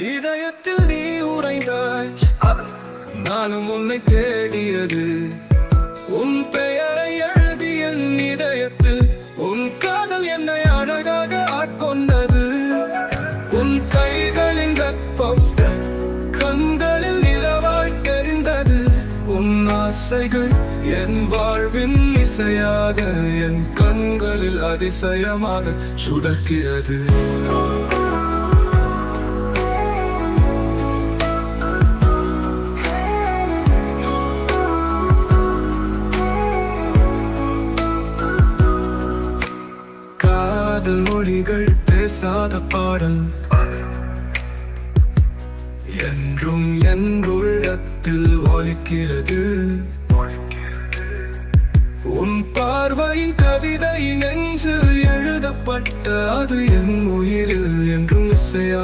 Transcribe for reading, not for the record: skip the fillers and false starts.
இதயத்தில் நீ உறைந்தாய், நானும் உன்னை தேடியது. உன் பெயரை எழுதி என் இதயத்தில், உன் காதல் என்னை அழகாக ஆட்கொண்டது. உன் கைகளின் வெப்பம் கண்களில் நிலவாய் தெரிந்தது. உன் ஆசைகள் என் வாழ்வின் இசையாக, என் கண்களில் அதிசயமாக சுடக்கிறது. காதல் மொழிகள் பேசாத பாடல் என்றும் என் உள்ளத்தில் ஒலிக்கிறது. உன் பார்வையின் கவிதை நெஞ்சில் எழுதப்பட்ட, அது என் உயிரில் என்றும் இசையா.